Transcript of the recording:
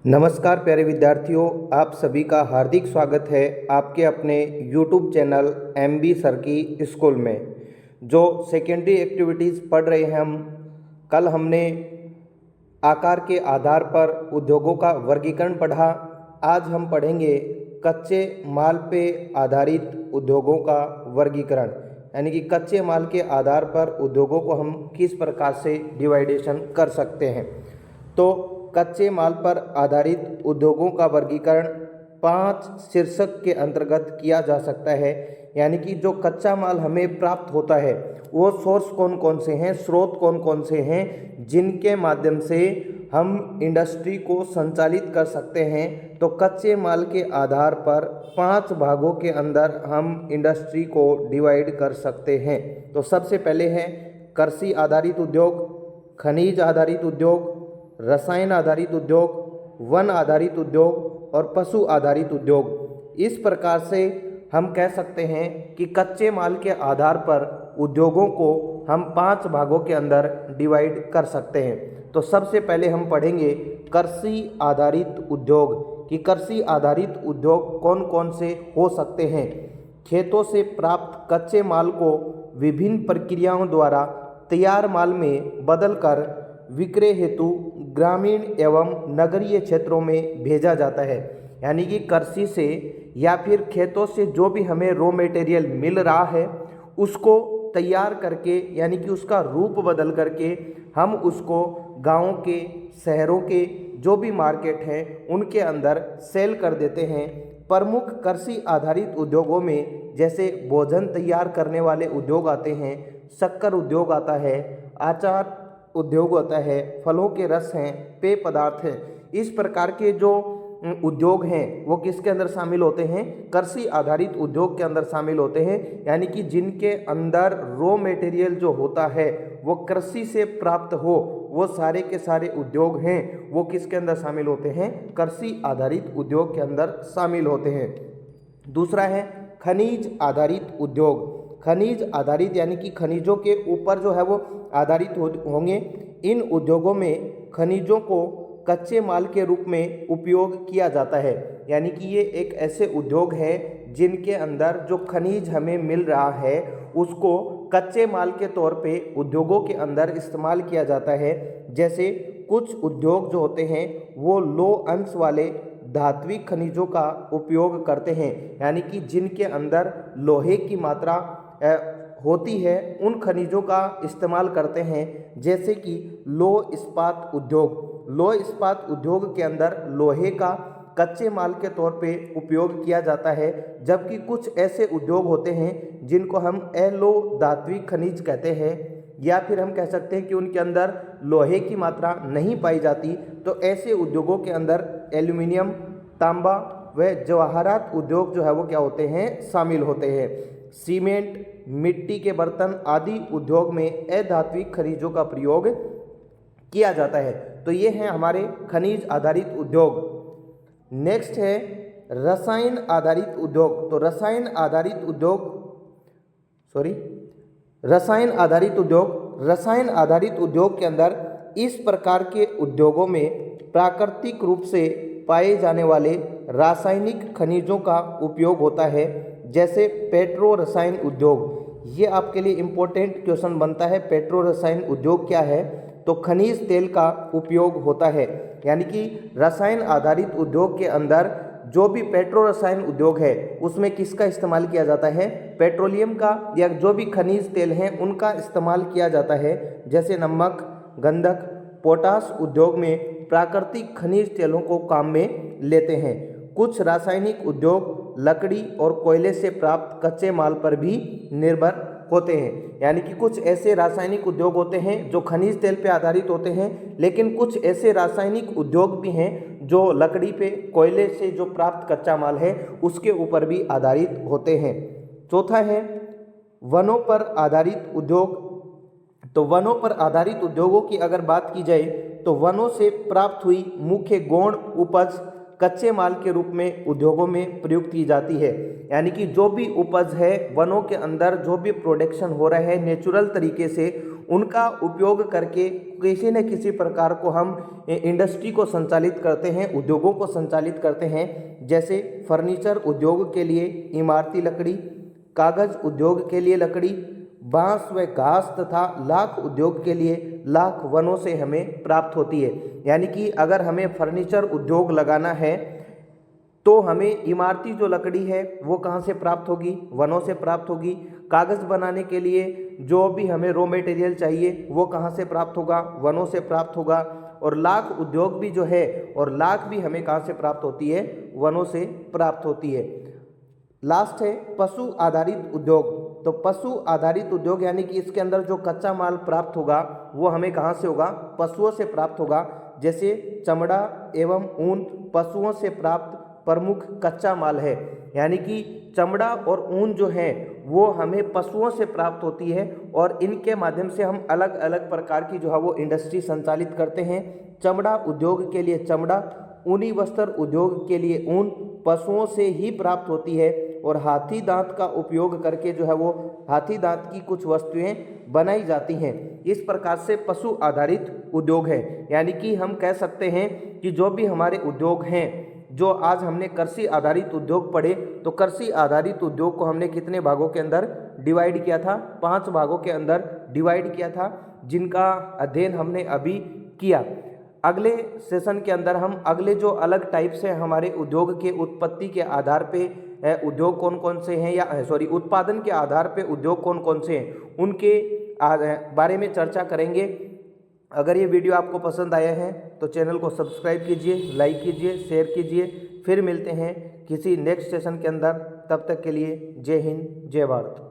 नमस्कार प्यारे विद्यार्थियों, आप सभी का हार्दिक स्वागत है आपके अपने YouTube चैनल MB सर की स्कूल में। जो सेकेंडरी एक्टिविटीज़ पढ़ रहे हैं हम, कल हमने आकार के आधार पर उद्योगों का वर्गीकरण पढ़ा। आज हम पढ़ेंगे कच्चे माल पे आधारित उद्योगों का वर्गीकरण, यानी कि कच्चे माल के आधार पर उद्योगों को हम किस प्रकार से डिवाइडेशन कर सकते हैं। तो कच्चे माल पर आधारित उद्योगों का वर्गीकरण 5 शीर्षक के अंतर्गत किया जा सकता है। यानी कि जो कच्चा माल हमें प्राप्त होता है वो सोर्स कौन कौन से हैं, स्रोत कौन कौन से हैं जिनके माध्यम से हम इंडस्ट्री को संचालित कर सकते हैं। तो कच्चे माल के आधार पर 5 भागों के अंदर हम इंडस्ट्री को डिवाइड कर सकते हैं। तो सबसे पहले है कृषि आधारित उद्योग, खनिज आधारित उद्योग, रसायन आधारित उद्योग, वन आधारित उद्योग और पशु आधारित उद्योग। इस प्रकार से हम कह सकते हैं कि कच्चे माल के आधार पर उद्योगों को हम 5 भागों के अंदर डिवाइड कर सकते हैं। तो सबसे पहले हम पढ़ेंगे कृषि आधारित उद्योग कि कृषि आधारित उद्योग कौन कौन से हो सकते हैं। खेतों से प्राप्त कच्चे माल को विभिन्न प्रक्रियाओं द्वारा तैयार माल में बदलकर विक्रय हेतु ग्रामीण एवं नगरीय क्षेत्रों में भेजा जाता है। यानी कि कृषि से या फिर खेतों से जो भी हमें रॉ मटेरियल मिल रहा है उसको तैयार करके, यानी कि उसका रूप बदल करके हम उसको गाँव के, शहरों के जो भी मार्केट हैं उनके अंदर सेल कर देते हैं। प्रमुख कृषि आधारित उद्योगों में जैसे भोजन तैयार करने वाले उद्योग आते हैं, शक्कर उद्योग आता है, आचार उद्योग होता है, फलों के रस हैं, पेय पदार्थ हैं। इस प्रकार के जो उद्योग हैं वो किसके अंदर शामिल होते हैं? कृषि आधारित उद्योग के अंदर शामिल होते हैं। यानी कि जिनके अंदर रॉ मटेरियल जो होता है वो कृषि से प्राप्त हो, वो सारे के सारे उद्योग हैं वो किसके अंदर शामिल होते हैं? कृषि आधारित उद्योग के अंदर शामिल होते हैं। दूसरा है खनिज आधारित उद्योग। खनिज आधारित यानी कि खनिजों के ऊपर जो है वो आधारित होंगे। इन उद्योगों में खनिजों को कच्चे माल के रूप में उपयोग किया जाता है। यानी कि ये एक ऐसे उद्योग है जिनके अंदर जो खनिज हमें मिल रहा है उसको कच्चे माल के तौर पे उद्योगों के अंदर इस्तेमाल किया जाता है। जैसे कुछ उद्योग जो होते हैं वो लो अंश वाले धात्विक खनिजों का उपयोग करते हैं, यानी कि जिनके अंदर लोहे की मात्रा होती है उन खनिजों का इस्तेमाल करते हैं। जैसे कि लौह इस्पात उद्योग। लौह इस्पात उद्योग के अंदर लोहे का कच्चे माल के तौर पे उपयोग किया जाता है। जबकि कुछ ऐसे उद्योग होते हैं जिनको हम अलो धात्विक खनिज कहते हैं, या फिर हम कह सकते हैं कि उनके अंदर लोहे की मात्रा नहीं पाई जाती। तो ऐसे उद्योगों के अंदर एल्यूमिनियम, तांबा व जवाहरात उद्योग जो है वो क्या होते हैं? शामिल होते हैं। सीमेंट, मिट्टी के बर्तन आदि उद्योग में अधात्विक खनिजों का प्रयोग किया जाता है। तो ये हैं हमारे खनिज आधारित उद्योग। नेक्स्ट है रसायन आधारित उद्योग। तो रसायन आधारित उद्योग के अंदर इस प्रकार के उद्योगों में प्राकृतिक रूप से पाए जाने वाले रासायनिक खनिजों का उपयोग होता है। जैसे पेट्रो रसायन उद्योग। ये आपके लिए इम्पोर्टेंट क्वेश्चन बनता है। पेट्रो रसायन उद्योग क्या है? तो खनिज तेल का उपयोग होता है। यानी कि रसायन आधारित उद्योग के अंदर जो भी पेट्रो रसायन उद्योग है उसमें किसका इस्तेमाल किया जाता है? पेट्रोलियम का, या जो भी खनिज तेल हैं उनका इस्तेमाल किया जाता है। जैसे नमक, गंधक, पोटाश उद्योग में प्राकृतिक खनिज तेलों को काम में लेते हैं। कुछ रासायनिक उद्योग लकड़ी और कोयले से प्राप्त कच्चे माल पर भी निर्भर होते हैं। यानी कि कुछ ऐसे रासायनिक उद्योग होते हैं जो खनिज तेल पे आधारित होते हैं, लेकिन कुछ ऐसे रासायनिक उद्योग भी हैं जो लकड़ी पे, कोयले से जो प्राप्त कच्चा माल है उसके ऊपर भी आधारित होते हैं। चौथा है वनों पर आधारित उद्योग। तो वनों पर आधारित उद्योगों की अगर बात की जाए तो वनों से प्राप्त हुई मुख्य गौण उपज कच्चे माल के रूप में उद्योगों में प्रयुक्त की जाती है। यानी कि जो भी उपज है वनों के अंदर, जो भी प्रोडक्शन हो रहा है नेचुरल तरीके से, उनका उपयोग करके किसी न किसी प्रकार को हम इंडस्ट्री को संचालित करते हैं, उद्योगों को संचालित करते हैं। जैसे फर्नीचर उद्योग के लिए इमारती लकड़ी, कागज उद्योग के लिए लकड़ी, बांस व घास तथा लाख उद्योग के लिए लाख वनों से हमें प्राप्त होती है। यानी कि अगर हमें फर्नीचर उद्योग लगाना है तो हमें इमारती जो लकड़ी है वो कहाँ से प्राप्त होगी? वनों से प्राप्त होगी। कागज़ बनाने के लिए जो भी हमें रॉ मटेरियल चाहिए वो कहाँ से प्राप्त होगा? वनों से प्राप्त होगा। और लाख उद्योग भी जो है, और लाख भी हमें कहाँ से प्राप्त होती है? वनों से प्राप्त होती है। लास्ट है पशु आधारित उद्योग। तो पशु आधारित उद्योग यानी कि इसके अंदर जो कच्चा माल प्राप्त होगा वो हमें कहाँ से होगा? पशुओं से प्राप्त होगा। जैसे चमड़ा एवं ऊन पशुओं से प्राप्त प्रमुख कच्चा माल है। यानी कि चमड़ा और ऊन जो है वो हमें पशुओं से प्राप्त होती है और इनके माध्यम से हम अलग अलग प्रकार की जो है वो इंडस्ट्री संचालित करते हैं। चमड़ा उद्योग के लिए चमड़ा, ऊनी वस्त्र उद्योग के लिए ऊन पशुओं से ही प्राप्त होती है। और हाथी दांत का उपयोग करके जो है वो हाथी दांत की कुछ वस्तुएं बनाई जाती हैं। इस प्रकार से पशु आधारित उद्योग है। यानी कि हम कह सकते हैं कि जो भी हमारे उद्योग हैं, जो आज हमने कृषि आधारित उद्योग पढ़े, तो कृषि आधारित उद्योग को हमने कितने भागों के अंदर डिवाइड किया था? 5 भागों के अंदर डिवाइड किया था, जिनका अध्ययन हमने अभी किया। अगले सेशन के अंदर हम अगले जो अलग टाइप से हमारे उद्योग के उत्पत्ति के आधार पे उद्योग कौन कौन से हैं, या उत्पादन के आधार पे उद्योग कौन कौन से हैं, उनके बारे में चर्चा करेंगे। अगर ये वीडियो आपको पसंद आया है तो चैनल को सब्सक्राइब कीजिए, लाइक कीजिए, शेयर कीजिए। फिर मिलते हैं किसी नेक्स्ट सेशन के अंदर। तब तक के लिए जय हिंद, जय भारत।